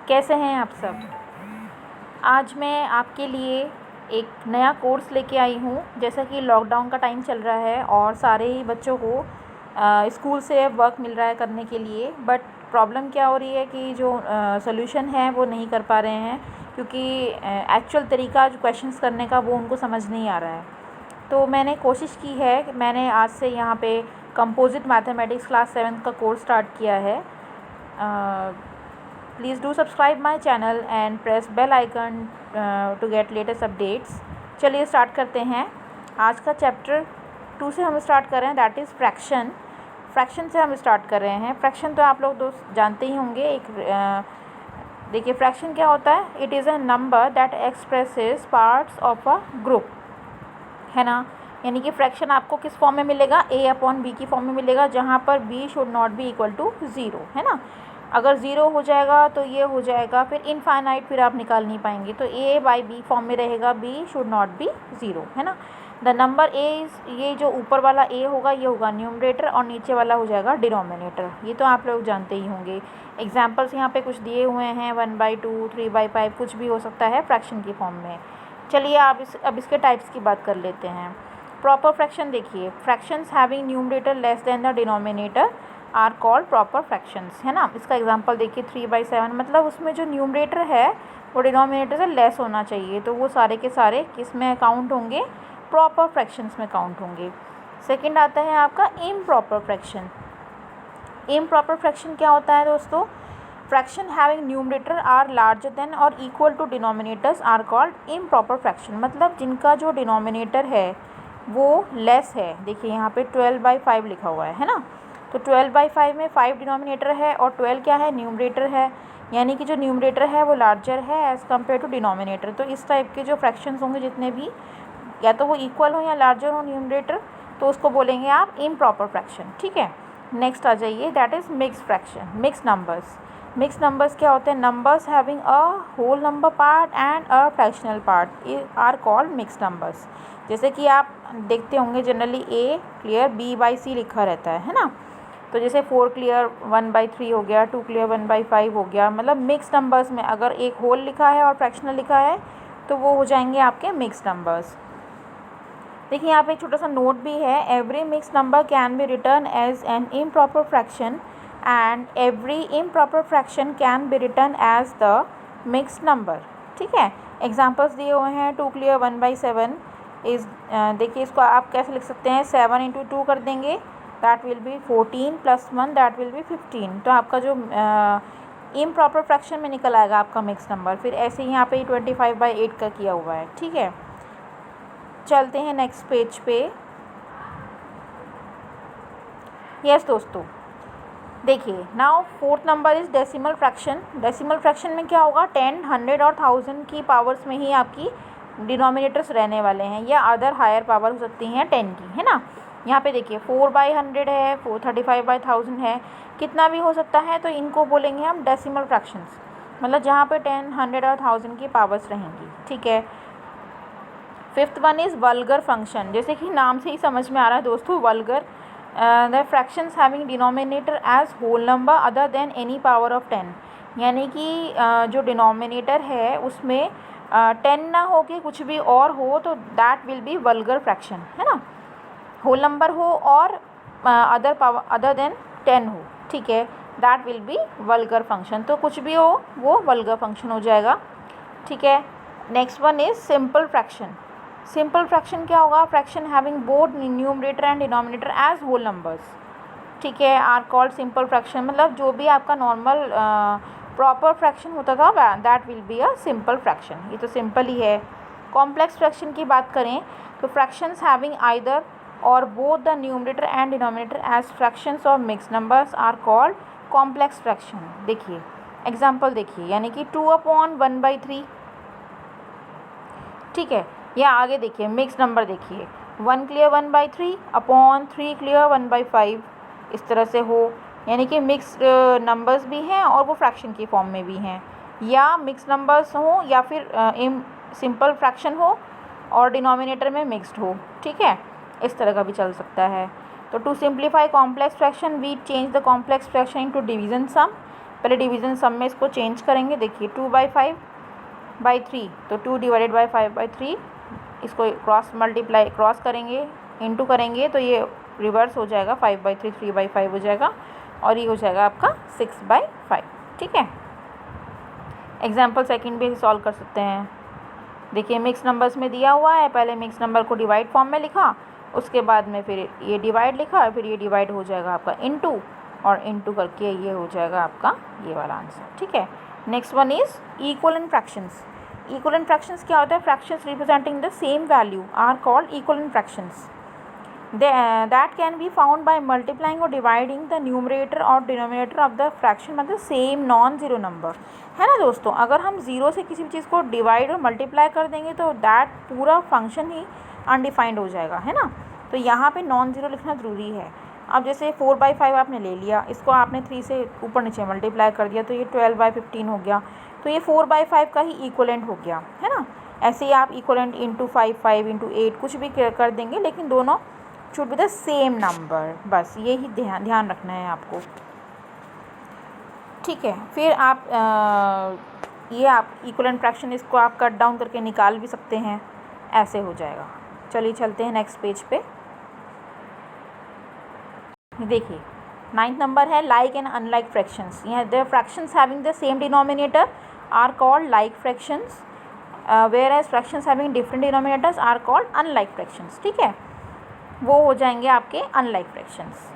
कैसे हैं आप सब। आज मैं आपके लिए एक नया कोर्स लेके आई हूँ। जैसा कि लॉकडाउन का टाइम चल रहा है और सारे ही बच्चों को स्कूल से वर्क मिल रहा है करने के लिए, बट प्रॉब्लम क्या हो रही है कि जो सॉल्यूशन है वो नहीं कर पा रहे हैं, क्योंकि एक्चुअल तरीका जो क्वेश्चंस करने का वो उनको समझ नहीं आ रहा है। तो मैंने कोशिश की है कि मैंने आज से यहाँ पे कंपोजिट मैथमेटिक्स क्लास 7 का कोर्स स्टार्ट किया है। Please do subscribe my channel and press bell icon to get latest updates। चलिए स्टार्ट करते हैं। आज का चैप्टर 2 से हम स्टार्ट कर रहे हैं, दैट इज़ फ्रैक्शन। फ्रैक्शन से हम स्टार्ट कर रहे हैं। फ्रैक्शन तो आप लोग दोस्त जानते ही होंगे। देखिए फ्रैक्शन क्या होता है। It is a number that expresses parts of a group, है ना। यानी कि फ्रैक्शन आपको किस फॉर्म में मिलेगा, a/b की फॉर्म में मिलेगा, जहाँ पर b should not be equal to 0, है ना। अगर 0 हो जाएगा तो ये हो जाएगा फिर इनफाइनाइट, फिर आप निकाल नहीं पाएंगे। तो a/b फॉर्म में रहेगा, b शुड नॉट बी 0, है ना। द नंबर a इज़, ये जो ऊपर वाला a होगा ये होगा न्यूमरेटर और नीचे वाला हो जाएगा डिनोमिनेटर। ये तो आप लोग जानते ही होंगे। एग्जाम्पल्स यहाँ पे कुछ दिए हुए हैं, 1/2, 3/5, कुछ भी हो सकता है फ्रैक्शन की फॉर्म में। चलिए अब इसके टाइप्स की बात कर लेते हैं। प्रॉपर फ्रैक्शन देखिए, fractions having numerator less than the denominator are called proper fractions, है ना। इसका एग्जांपल देखिए 3/7, मतलब उसमें जो न्यूमरेटर है वो डिनोमिनेटर से लेस होना चाहिए, तो वो सारे के सारे किस में काउंट होंगे, प्रॉपर फ्रैक्शंस में काउंट होंगे। सेकंड आता है आपका इम्प्रॉपर फ्रैक्शन। इम्प्रॉपर फ्रैक्शन क्या होता है दोस्तों, fraction having numerator are larger than और equal to denominators are called improper fraction. मतलब जिनका जो डिनोमिनेटर है वो लेस है। देखिए यहाँ पे 12/5 लिखा हुआ है ना। तो 12/5 में 5 डिनोमिनेटर है और 12 क्या है, न्यूमरेटर है। यानी कि जो न्यूमरेटर है वो लार्जर है एज़ कम्पेयर टू डिनोमिनेटर। तो इस टाइप के जो फ्रैक्शंस होंगे जितने भी, या तो वो इक्वल हो या लार्जर हो न्यूमरेटर, तो उसको बोलेंगे आप इम्प्रॉपर फ्रैक्शन, ठीक है। नेक्स्ट आ जाइए, that is mix fraction, mix numbers. Mix numbers क्या होते हैं, numbers having a whole number part and a fractional part are called mix numbers. जैसे कि आप देखते होंगे जनरली a क्लियर b/c लिखा रहता है ना। तो जैसे 4 क्लियर 1/3 हो गया, 2 क्लियर 1/5 हो गया। मतलब मिक्स नंबर्स में अगर एक होल लिखा है और फ्रैक्शनल लिखा है तो वो हो जाएंगे आपके मिक्स नंबर्स। देखिए यहाँ पे एक छोटा सा नोट भी है, every mix number can be written as an improper fraction and every improper fraction can be written as the mix number, ठीक है। एग्जाम्पल्स दिए हुए हैं, 2 क्लियर 1/7 इज़, देखिए इसको आप कैसे लिख सकते हैं, 7 × 2 कर देंगे, that will be 14 + 1 that will be 15। तो आपका जो इम्प्रॉपर फ्रैक्शन में निकल आएगा आपका मिक्स नंबर। फिर ऐसे ही यहाँ पे 25/8 का किया हुआ है, ठीक है। चलते हैं नेक्स्ट पेज पे। यस दोस्तों, देखिए now fourth number is decimal fraction. Decimal fraction में क्या होगा, 10, 100 और 1000 की पावर्स में ही आपकी डिनोमिनेटर्स रहने वाले हैं, या अदर हायर पावर हो सकती हैं 10 की, है ना। यहाँ पे देखिए 4/100 है, 435/1000 है, कितना भी हो सकता है। तो इनको बोलेंगे हम डेसिमल फ्रैक्शंस, मतलब जहाँ पे 10, 100 और 1000 की पावर्स रहेंगी, ठीक है। Fifth one is vulgar function. जैसे कि नाम से ही समझ में आ रहा है दोस्तों, vulgar the fractions having denominator as whole number other than any power of 10। यानी कि जो डिनोमिनेटर है उसमें 10 ना हो के कुछ भी और हो, तो that will be vulgar fraction, है ना। होल नंबर हो और अदर पावर अदर देन 10 हो, ठीक है, that will be vulgar function. तो कुछ भी हो वो वल्गर फंक्शन हो जाएगा, ठीक है। Next one is simple fraction. Simple fraction क्या होगा, fraction having both numerator and denominator as whole numbers, ठीक है, आर कॉल्ड सिंपल फ्रैक्शन। मतलब जो भी आपका नॉर्मल प्रॉपर फ्रैक्शन होता था that will be a simple fraction. ये तो सिंपल ही है। कॉम्प्लेक्स फ्रैक्शन की बात करें तो fractions having either or both the numerator and denominator as fractions of mix numbers are called complex fraction. देखिए एग्जाम्पल देखिए, यानी कि 2/1/3, ठीक है। या आगे देखिए मिक्स नंबर देखिए, 1 क्लियर 1/3 अपॉन 3 क्लियर 1/5, इस तरह से हो। यानी कि मिक्स नंबर्स भी हैं और वो फ्रैक्शन की फॉर्म में भी हैं, या मिक्स नंबर्स हो या फिर सिंपल फ्रैक्शन हो और डिनोमिनेटर में मिक्स्ड हो, ठीक है, इस तरह का भी चल सकता है। तो to simplify complex fraction we change the complex fraction into division sum पहले डिवीज़न सम में इसको चेंज करेंगे। देखिए 2/5/3, तो 2 डिवाइडेड बाई 5/3, इसको क्रॉस करेंगे, इनटू करेंगे तो ये रिवर्स हो जाएगा, 5/3 3/5 हो जाएगा, और ये हो जाएगा आपका 6/5। ठीक है, एग्जाम्पल सेकंड भी सॉल्व कर सकते हैं। देखिए मिक्स नंबर्स में दिया हुआ है, पहले मिक्स नंबर को डिवाइड फॉर्म में लिखा, उसके बाद में फिर ये डिवाइड लिखा, फिर ये डिवाइड हो जाएगा आपका इनटू, और इनटू करके ये हो जाएगा आपका ये वाला आंसर। ठीक है, next one is equivalent fractions. Equivalent fractions क्या होता है? Fractions representing the same value are called equivalent fractions that can be found by multiplying or dividing the numerator or denominator of the fraction by the same non-zero number। है ना दोस्तों, अगर हम zero से किसी भी चीज़ को डिवाइड और मल्टीप्लाई कर देंगे तो दैट पूरा फंक्शन ही अनडिफाइंड हो जाएगा, है ना। तो यहाँ पे नॉन ज़ीरो लिखना ज़रूरी है। अब जैसे 4/5 आपने ले लिया, इसको आपने 3 से ऊपर नीचे मल्टीप्लाई कर दिया, तो ये 12/15 हो गया, तो ये 4/5 का ही इक्वलेंट हो गया, है ना। ऐसे ही आप इक्वलेंट इंटू 5 5 इंटू 8 कुछ भी कर देंगे, लेकिन दोनों should be the same number, बस ये ही ध्यान रखना है आपको। ठीक है, फिर आप ये आप इक्वलेंट फ्रैक्शन इसको आप कट डाउन करके निकाल भी सकते हैं, ऐसे हो जाएगा। चलिए चलते हैं नेक्स्ट पेज पे। देखिए 9th नंबर है लाइक एंड अनलाइक फ्रैक्शंस। यहाँ the fractions having the same denominator are called like fractions, whereas fractions having different denominators are called unlike fractions. ठीक है, वो हो जाएंगे आपके अनलाइक फ्रैक्शंस।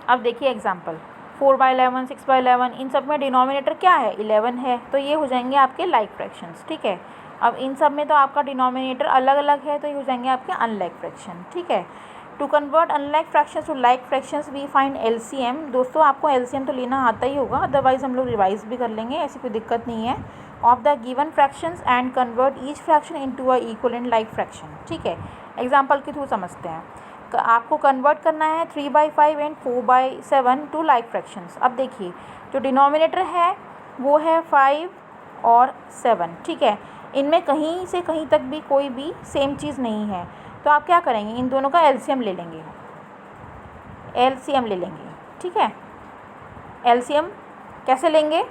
अब देखिए एग्जांपल 4/11 6/11, इन सब में डिनोमिनेटर क्या है? 11 है, तो ये हो जाएंगे आपके लाइक फ्रैक्शंस। ठीक है, अब इन सब में तो आपका डिनोमिनेटर अलग अलग है, तो ये हो जाएंगे आपके अनलाइक फ्रैक्शन। ठीक है, to convert unlike fractions to like fractions we find LCM. दोस्तों आपको एलसीएम तो लेना आता ही होगा, अदरवाइज हम लोग रिवाइज भी कर लेंगे, ऐसी कोई दिक्कत नहीं है। Of the given fractions and convert each fraction into a equivalent like fraction. ठीक है, एग्जाम्पल के थ्रू समझते हैं। आपको कन्वर्ट करना है 3/5 एंड 4/7 टू लाइक फ्रैक्शंस। अब देखिए जो डिनोमिनेटर है वो है 5 और 7। ठीक है, इनमें कहीं से कहीं तक भी कोई भी सेम चीज़ नहीं है, तो आप क्या करेंगे? इन दोनों का एलसीएम ले लेंगे, एलसीएम ले लेंगे। ठीक है, एलसीएम कैसे लेंगे?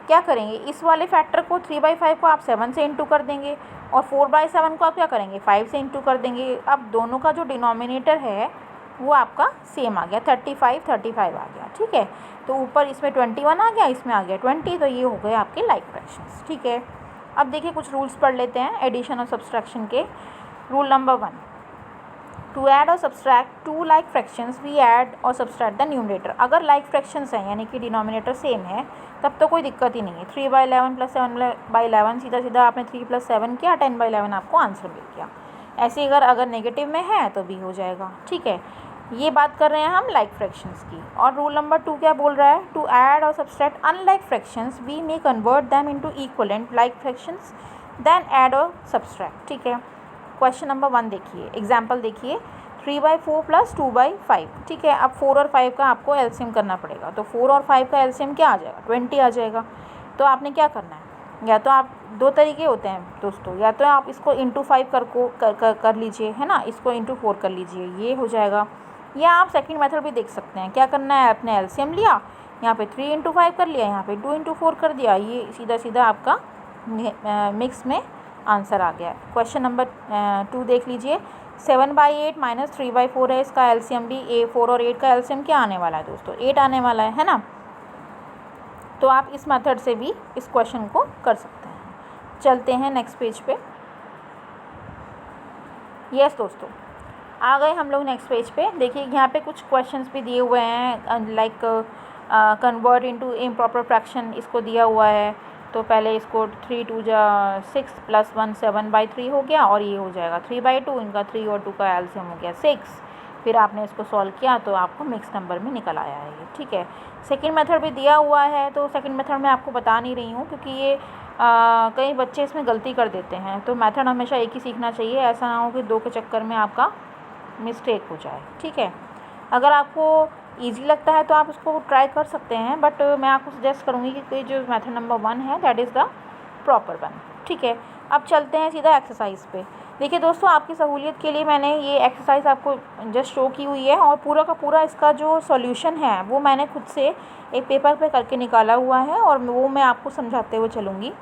क्या करेंगे? इस वाले फैक्टर को 3/5 को आप 7 से इंटू कर देंगे, और 4/7 को आप क्या करेंगे? 5 से इंटू कर देंगे। अब दोनों का जो डिनोमिनेटर है वो आपका सेम आ गया, 35 आ गया। ठीक है, तो ऊपर इसमें 21 आ गया, इसमें आ गया 20, तो ये हो गए आपके लाइक फ्रैक्शंस। ठीक है, अब देखिए कुछ रूल्स पढ़ लेते हैं एडिशन और सब्सट्रैक्शन के। रूल नंबर 1, टू ऐड और subtract to like fractions we add और सब्सट्रैक्ट द न्यूमरेटर। अगर लाइक फ्रैक्शंस हैं यानी कि डिनोमिनेटर सेम है तब तो कोई दिक्कत ही नहीं है। 3/11 + 7/11 सीधा सीधा आपने 3 + 7 किया, 10/11 आपको आंसर मिल गया। ऐसे अगर नेगेटिव में है तो भी हो जाएगा। ठीक है, ये बात कर रहे हैं हम लाइक फ्रैक्शंस की। और रूल नंबर 2 क्या बोल रहा है? टू ऐड और subtract unlike fractions we may convert them into equivalent like fractions then add और सब्सट्रैक्ट। ठीक है, क्वेश्चन नंबर 1 देखिए, एग्जाम्पल देखिए 3/4 + 2/5। ठीक है, अब 4 और 5 का आपको एलसीएम करना पड़ेगा, तो 4 और 5 का एलसीएम क्या आ जाएगा? 20 आ जाएगा। तो आपने क्या करना है? या तो आप दो तरीके होते हैं दोस्तों, या तो आप इसको इंटू 5 कर लीजिए, है ना, इसको इंटू 4 कर लीजिए, ये हो जाएगा। या आप सेकंड मेथड भी देख सकते हैं। क्या करना है? आपने एलसीएम लिया, यहाँ पे 3 × 5 कर लिया, यहाँ पे 2 × 4 कर दिया, ये सीधा सीधा आपका मिक्स में आंसर आ गया। क्वेश्चन नंबर 2 देख लीजिए, 7/8 - 3/4 है, इसका एलसीएम भी 4 और 8 का एलसीएम क्या आने वाला है दोस्तों? 8 आने वाला है ना। तो आप इस मेथड से भी इस क्वेश्चन को कर सकते हैं। चलते हैं नेक्स्ट पेज पे। यस दोस्तों, आ गए हम लोग नेक्स्ट पेज पे। देखिए यहाँ पे कुछ क्वेश्चंस भी दिए हुए हैं, like convert into improper fraction इसको दिया हुआ है। तो पहले इसको 3 × 2 = 6 + 1 7/3 हो गया, और ये हो जाएगा 3/2, इनका 3 और 2 का एलसीएम हो गया 6। फिर आपने इसको सॉल्व किया तो आपको मिक्स नंबर में निकल आया है ये। ठीक है, सेकंड मेथड भी दिया हुआ है, तो सेकंड मेथड में आपको बता नहीं रही हूँ क्योंकि ये कई बच्चे इसमें गलती कर देते हैं। तो मेथड हमेशा एक ही सीखना चाहिए, ऐसा ना हो कि 2 के चक्कर में आपका मिस्टेक हो जाए। ठीक है, अगर आपको ईजी लगता है तो आप उसको ट्राई कर सकते हैं, बट मैं आपको सजेस्ट करूँगी कि जो मेथड नंबर 1 है that is the proper one. ठीक है, अब चलते हैं सीधा एक्सरसाइज पे। देखिए दोस्तों, आपकी सहूलियत के लिए मैंने ये एक्सरसाइज आपको जस्ट शो की हुई है और पूरा का पूरा इसका जो सॉल्यूशन है वो मैंने खुद से एक पेपर पे करके निकाला हुआ है और वो मैं आपको समझाते हुए चलूँगी।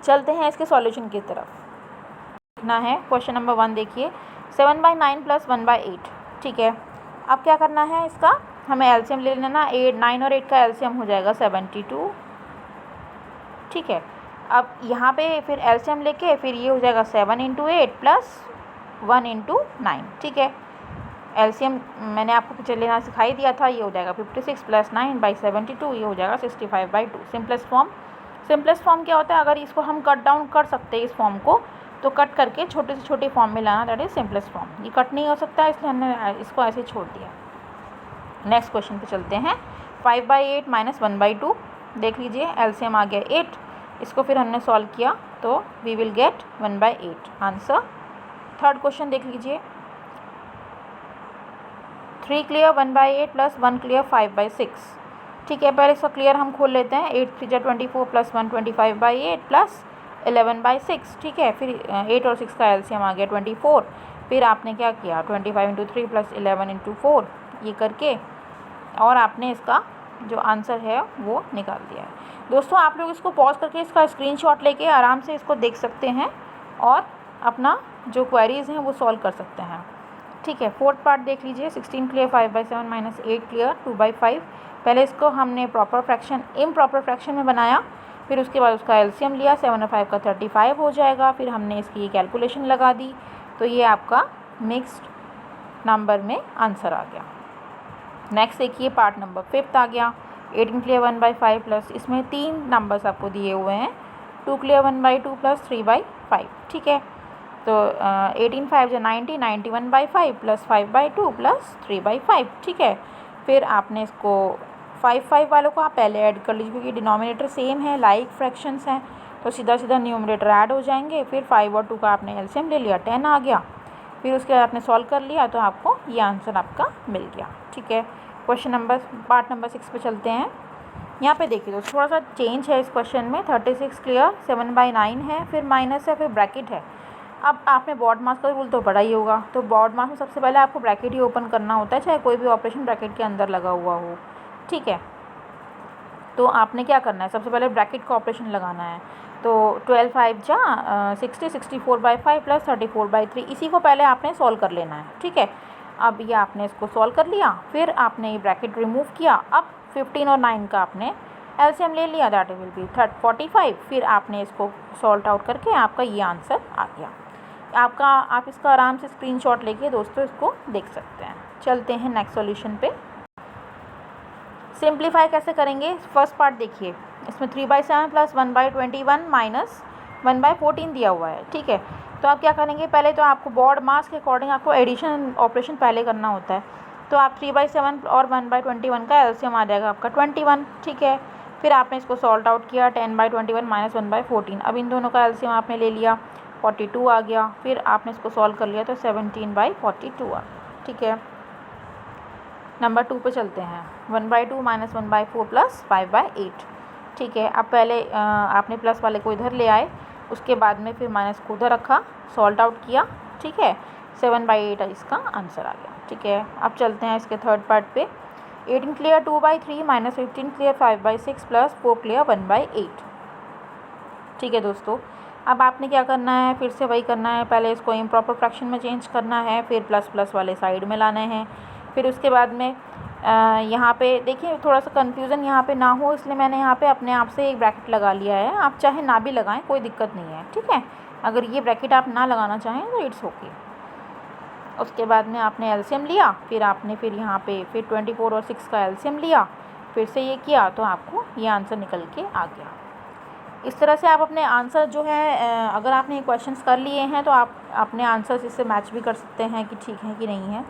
चलते हैं इसके सॉल्यूशन की तरफ। देखना है क्वेश्चन नंबर 1, देखिए 7/9 + 1/8। ठीक है, अब क्या करना है, इसका हमें एलसीएम ले लेना। 9 और 8 का एलसीएम हो जाएगा 72। ठीक है, अब यहाँ पे फिर एलसीएम लेके फिर ये हो जाएगा 7 × 8 + 1 × 9। ठीक है, एलसीएम मैंने आपको पिक्चर लेना सिखाई दिया था। ये हो जाएगा 56 + 9/72, ये हो जाएगा 65/2। सिंपलेस्ट फॉर्म क्या होता है, अगर इसको हम कट डाउन कर सकते हैं इस फॉर्म को, तो कट करके छोटे से छोटे फॉर्म में लाना, दैट इज सिंपलेस्ट फॉर्म। ये कट नहीं हो सकता इसलिए हमने इसको ऐसे छोड़ दिया। नेक्स्ट क्वेश्चन पे चलते हैं। 5/8 - 1/2, देख लीजिए एलसीएम आ गया 8। इसको फिर हमने सॉल्व किया तो we will get 1/8 answer. Third question देख लीजिए। 3 क्लियर 1/8 + 1 क्लियर 5/6। ठीक है, पहले इसका क्लियर हम खोल लेते हैं। 8 × 3 = 24 + 1 25/8 + 11/6। ठीक है, फिर 8 और 6 का एलसीएम आ गया 24। फिर आपने क्या किया, 25 × 3 + 11 × 4 ये करके और आपने इसका जो आंसर है वो निकाल दिया है। दोस्तों, आप लोग इसको पॉज करके इसका स्क्रीनशॉट लेके आराम से इसको देख सकते हैं और अपना जो क्वेरीज़ हैं वो सॉल्व कर सकते हैं। ठीक है, फोर्थ पार्ट देख लीजिए। 16 क्लियर 5/7 - 8 क्लियर 2/5। पहले इसको हमने प्रॉपर फ्रैक्शन इम्प्रॉपर फ्रैक्शन में बनाया, फिर उसके बाद उसका एलसीएम लिया। 7 और 5 का 35 हो जाएगा। फिर हमने इसकी कैलकुलेशन लगा दी तो ये आपका मिक्स्ड नंबर में आंसर आ गया। नेक्स्ट देखिए पार्ट नंबर 5 आ गया। 18 क्लियर 1/5 प्लस इसमें 3 नंबर्स आपको दिए हुए हैं। 2 क्लियर 1/2 + 3/5। ठीक है, तो 18 5 = 90, 91/5 + 5/2 + 3/5। ठीक है, फिर आपने इसको 5 वालों को आप पहले ऐड कर लीजिए क्योंकि डिनोमिनेटर सेम है, लाइक फ्रैक्शंस हैं, तो सीधा सीधा न्यूमरेटर ऐड हो जाएंगे। फिर 5 और 2 का आपने एलसीएम ले लिया, 10 आ गया। फिर उसके बाद आपने सॉल्व कर लिया तो आपको ये आंसर आपका मिल गया। ठीक है, पार्ट नंबर 6 पे चलते हैं। यहाँ पे देखिए तो थोड़ा सा चेंज है इस क्वेश्चन में। 36 क्लियर 7/9 है, फिर माइनस है, फिर ब्रैकेट है। अब आपने बॉड मास का रूल तो पढ़ा ही होगा, तो बॉड मास में सबसे पहले आपको ब्रैकेट ही ओपन करना होता है, चाहे कोई भी ऑपरेशन ब्रैकेट के अंदर लगा हुआ हो। ठीक है, तो आपने क्या करना है, सबसे पहले ब्रैकेट का ऑपरेशन लगाना है। तो 12 5 जा 60, 64/5 + 34/3, इसी को पहले आपने सॉल्व कर लेना है। ठीक है, अब ये आपने इसको सॉल्व कर लिया, फिर आपने ये ब्रैकेट रिमूव किया। अब 15 और 9 का आपने एलसीएम ले लिया, दैट विल बी 45। फिर आपने इसको सॉल्व आउट करके आपका ये आंसर आ गया आपका। आप इसका आराम से स्क्रीनशॉट लेके दोस्तों इसको देख सकते हैं। चलते हैं नेक्स्ट सॉल्यूशन पे। सिंप्लीफाई कैसे करेंगे, फर्स्ट पार्ट देखिए। इसमें 3/7 + 1/21 - 1/14 दिया हुआ है। ठीक है, तो आप क्या करेंगे, पहले तो आपको बॉड मास के अकॉर्डिंग आपको एडिशन ऑपरेशन पहले करना होता है। तो आप 3/7 और 1/21 का एलसीएम आ जाएगा आपका 21। ठीक है, फिर आपने इसको सॉल्ट आउट किया। 10/21 - 1/14, अब इन दोनों का एलसीएम आपने ले लिया, 42 आ गया। फिर आपने इसको सॉल्व कर लिया तो 17/42 आ गया। ठीक है, नंबर 2 पे चलते हैं। 1/2 - 1/4 + 5/8। ठीक है, अब पहले आपने प्लस वाले को इधर ले आए, उसके बाद में फिर माइनस को उधर रखा, सॉल्ट आउट किया। ठीक है, 7/8 इसका आंसर आ गया। ठीक है, अब चलते हैं इसके थर्ड पार्ट पे। 18 क्लियर 2/3 - 15 क्लियर 5/6 + 4 क्लियर 1/8। ठीक है दोस्तों, अब आपने क्या करना है, फिर से वही करना है। पहले इसको इम्प्रॉपर फ्रैक्शन में चेंज करना है, फिर प्लस वाले साइड में लाने हैं। फिर उसके बाद में यहाँ पे देखिए थोड़ा सा कन्फ्यूज़न यहाँ पे ना हो, इसलिए मैंने यहाँ पे अपने आप से एक ब्रैकेट लगा लिया है। आप चाहे ना भी लगाएं, कोई दिक्कत नहीं है। ठीक है, अगर ये ब्रैकेट आप ना लगाना चाहें तो इट्स ओके। उसके बाद में आपने एलसीएम लिया, फिर आपने फिर यहाँ पे फिर 24 और 6 का एलसीएम लिया, फिर से ये किया तो आपको ये आंसर निकल के आ गया। इस तरह से आप अपने आंसर जो है अगर आपने क्वेश्चंस कर लिए हैं तो आप अपने आंसर्स इससे मैच भी कर सकते हैं कि ठीक है कि नहीं है।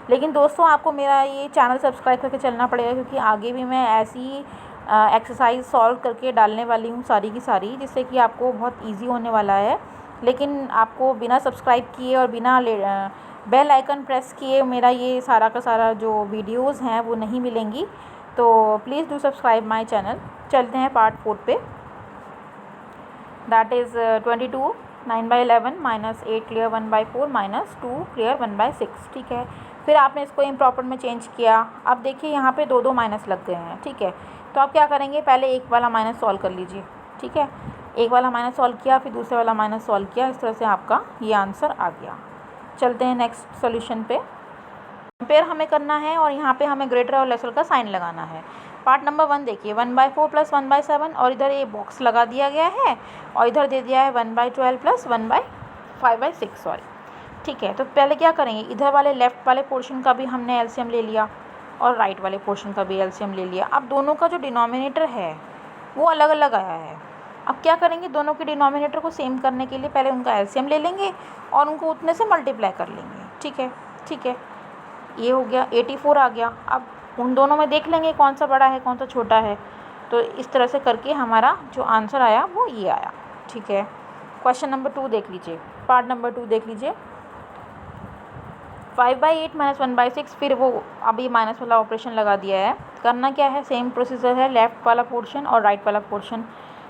लेकिन दोस्तों, आपको मेरा ये चैनल सब्सक्राइब करके चलना पड़ेगा, क्योंकि आगे भी मैं ऐसी एक्सरसाइज सॉल्व करके डालने वाली हूँ सारी की सारी, जिससे कि आपको बहुत ईजी होने वाला है। लेकिन आपको बिना सब्सक्राइब किए और बिना बेल आइकन प्रेस किए मेरा ये सारा का सारा जो वीडियोज़ हैं वो नहीं मिलेंगी। तो please do subscribe my channel. चलते हैं पार्ट 4 पे। That is 22, 9/11 minus 8 clear 1/4 minus 2 clear 1/6। ठीक है, फिर आपने इसको इम्प्रॉपर में चेंज किया। अब देखिए यहाँ पे दो माइनस लग गए हैं। ठीक है, तो आप क्या करेंगे, पहले एक वाला माइनस सॉल्व कर लीजिए। ठीक है, एक वाला माइनस सॉल्व किया, फिर दूसरे वाला माइनस सॉल्व किया, इस तरह से आपका ये आंसर आ गया। चलते हैं नेक्स्ट सोल्यूशन पे। कंपेयर हमें करना है और यहाँ पे हमें ग्रेटर और लेसर का साइन लगाना है। पार्ट नंबर 1 देखिए, 1/4 प्लस 1/7 और इधर ये बॉक्स लगा दिया गया है और इधर दे दिया है 1/12 प्लस 1/5/6 सॉरी। ठीक है, तो पहले क्या करेंगे, इधर वाले लेफ़्ट वाले पोर्शन का भी हमने एलसीएम ले लिया और राइट वाले पोर्शन का भी एलसीएम ले लिया। अब दोनों का जो डिनोमिनेटर है वो अलग अलग आया है। अब क्या करेंगे, दोनों के डिनोमिनेटर को सेम करने के लिए पहले उनका एलसीएम ले लेंगे और उनको उतने से मल्टीप्लाई कर लेंगे। ठीक है, ये हो गया, 84 आ गया। अब उन दोनों में देख लेंगे कौन सा बड़ा है कौन सा छोटा है। तो इस तरह से करके हमारा जो आंसर आया वो ये आया। ठीक है, क्वेश्चन नंबर 2 देख लीजिए, पार्ट नंबर 2 देख लीजिए। 5/8 माइनस 1/6, फिर वो अभी माइनस वाला ऑपरेशन लगा दिया है। करना क्या है, सेम प्रोसीजर है, लेफ़्ट वाला पोर्शन और राइट वाला पोर्शन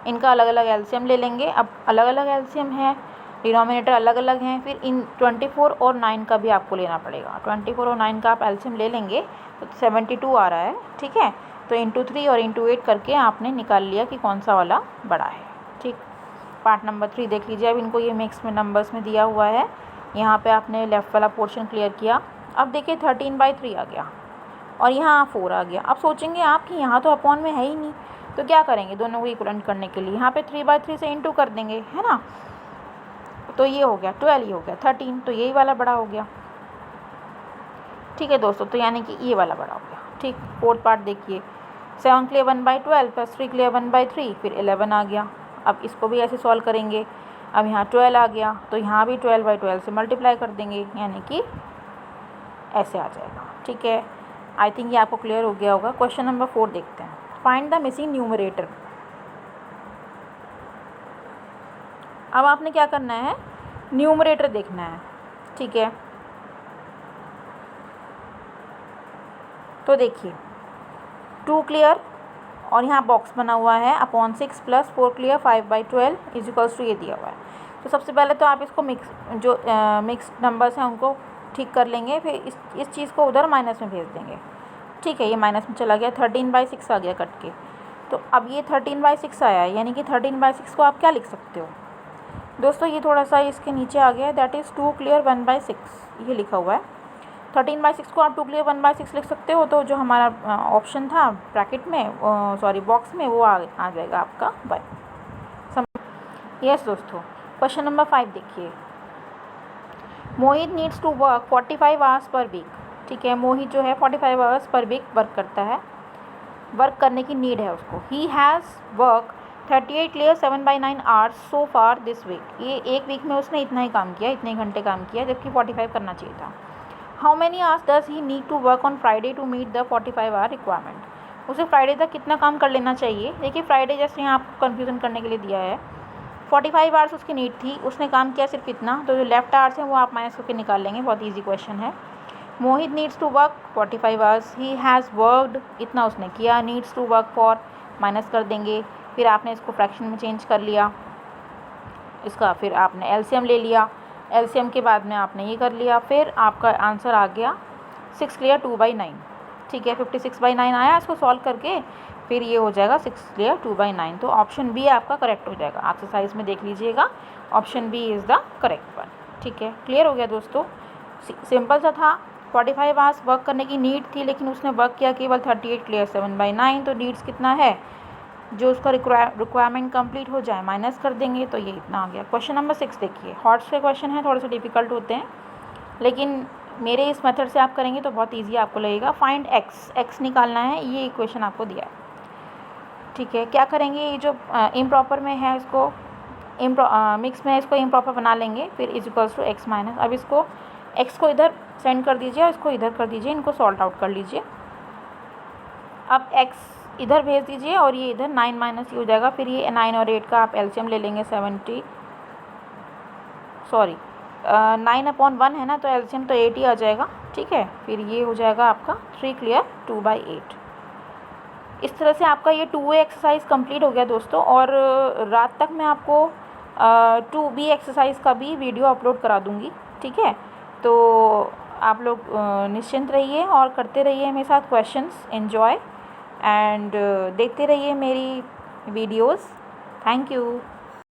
इनका अलग अलग एलसीएम ले लेंगे। अब अलग अलग एलसीएम है, डिनोमिनेटर अलग अलग हैं, फिर इन 24 और 9 का भी आपको लेना पड़ेगा। 24 और 9 का आप एलसीएम ले लेंगे तो 72 आ रहा है। ठीक है, तो इंटू 3 और इंटू 8 करके आपने निकाल लिया कि कौन सा वाला बड़ा है। ठीक, पार्ट नंबर 3 देख लीजिए। अब इनको ये मिक्स में नंबर्स में दिया हुआ है, यहाँ पे आपने लेफ़्ट वाला पोर्शन क्लियर किया। अब देखिए 13/3 आ गया और यहाँ 4 आ गया। अब सोचेंगे आप कि यहाँ तो अपॉन में है ही नहीं, तो क्या करेंगे, दोनों को इक्वलेंट करने के लिए यहाँ पे 3/3 से इंटू कर देंगे, है ना। तो ये हो गया 12, ये हो गया 13, तो यही वाला बड़ा हो गया। ठीक है दोस्तों, तो यानी कि ये वाला बड़ा हो गया। ठीक, फोर्थ पार्ट देखिए, 7 क्लियर 1/12 प्लस 3 क्लियर 1/3, फिर 11 आ गया। अब इसको भी ऐसे सॉल्व करेंगे। अब यहाँ 12 आ गया तो यहाँ भी 12/12 से मल्टीप्लाई कर देंगे, यानी कि ऐसे आ जाएगा। ठीक है, आई थिंक ये आपको क्लियर हो गया होगा। क्वेश्चन नंबर 4 देखते हैं, फाइंड द मिसिंग न्यूमरेटर। अब आपने क्या करना है, न्यूमरेटर देखना है। ठीक है, तो देखिए 2 क्लियर और यहाँ बॉक्स बना हुआ है upon 6 plus 4 clear 5/12 is equals to ये दिया हुआ है। तो सबसे पहले तो आप इसको मिक्स नंबर्स हैं उनको ठीक कर लेंगे, फिर इस चीज़ को उधर माइनस में भेज देंगे। ठीक है, ये माइनस में चला गया, 13/6 आ गया कट के। तो अब ये 13/6 आया है, यानी कि 13/6 को आप क्या लिख सकते हो दोस्तों, ये थोड़ा सा इसके नीचे आ गया है, दैट इज़ 2 क्लियर 1/6, ये लिखा हुआ है। 13/6 को आप 2 क्लियर 1/6 लिख सकते हो। तो जो हमारा ऑप्शन था ब्रैकेट में, सॉरी बॉक्स में, वो आ जाएगा आपका बाय। यस दोस्तों, क्वेश्चन नंबर 5 देखिए, Mohit needs to work 45 hours per week. ठीक है, मोहित जो है 45 आवर्स पर वीक वर्क करता है, वर्क करने की नीड है उसको। He has work 38 clear 7/9 hours so far this week. ये एक वीक में उसने इतना ही काम किया, इतने घंटे काम किया, जबकि 45 करना चाहिए था। How many hours does he need to work on Friday to meet the 45 hour requirement. उसे फ्राइडे तक कितना काम कर लेना चाहिए। देखिए फ्राइडे जैसे यहाँ आपको कन्फ्यूज़न करने के लिए दिया है, 45 आवर्स उसकी नीड थी, उसने काम किया सिर्फ कितना, तो जो लेफ्ट आवर्स हैं वो आप माइनस करके निकाल लेंगे। बहुत ईजी क्वेश्चन है। Mohit needs to work 45 hours, he has worked, इतना उसने किया, needs to work for minus कर देंगे, फिर आपने इसको फ्रैक्शन में चेंज कर लिया, इसका फिर आपने एलसीएम ले लिया, एलसीएम के बाद में आपने ये कर लिया, फिर आपका आंसर आ गया 6 क्लियर 2/9। ठीक है, 56/9 आया, इसको सॉल्व करके फिर ये हो जाएगा 6 क्लियर 2/9। तो ऑप्शन बी आपका करेक्ट हो जाएगा। एक्सरसाइज में देख लीजिएगा, option B is the correct one. ठीक है, क्लियर हो गया दोस्तों, सिंपल सा था। 45 आवर्स वर्क करने की नीड थी, लेकिन उसने वर्क किया केवल 38 क्लियर 7/9। तो नीड्स कितना है, जो उसका रिक्वायरमेंट कंप्लीट हो जाए माइनस कर देंगे, तो ये इतना आ गया। क्वेश्चन नंबर 6 देखिए, हॉट्स के क्वेश्चन है, थोड़े से डिफिकल्ट होते हैं, लेकिन मेरे इस मेथड से आप करेंगे तो बहुत इजी आपको लगेगा। फाइंड एक्स निकालना है, ये इक्वेशन आपको दिया है। ठीक है, क्या करेंगे, ये जो इम्प्रॉपर में है इसको मिक्स में इसको इम्प्रॉपर बना लेंगे, फिर is equals to X minus. अब इसको एक्स को इधर सेंड कर दीजिए और इसको इधर कर दीजिए, इनको सॉल्ट आउट कर लीजिए। अब एक्स इधर भेज दीजिए और ये इधर 9 माइनस ये हो जाएगा। फिर ये 9 और 8 का आप एलसीएम ले लेंगे, 9/1 है ना, तो एलसीएम तो 8 ही आ जाएगा। ठीक है, फिर ये हो जाएगा आपका 3 क्लियर 2/8। इस तरह से आपका ये 2A एक्सरसाइज कंप्लीट हो गया दोस्तों। और रात तक मैं आपको टू बी एक्सरसाइज का भी वीडियो अपलोड करा दूँगी, ठीक है। तो आप लोग निश्चिंत रहिए और करते रहिए मेरे साथ क्वेश्चंस, एन्जॉय एंड देखते रहिए मेरी वीडियोस। Thank you.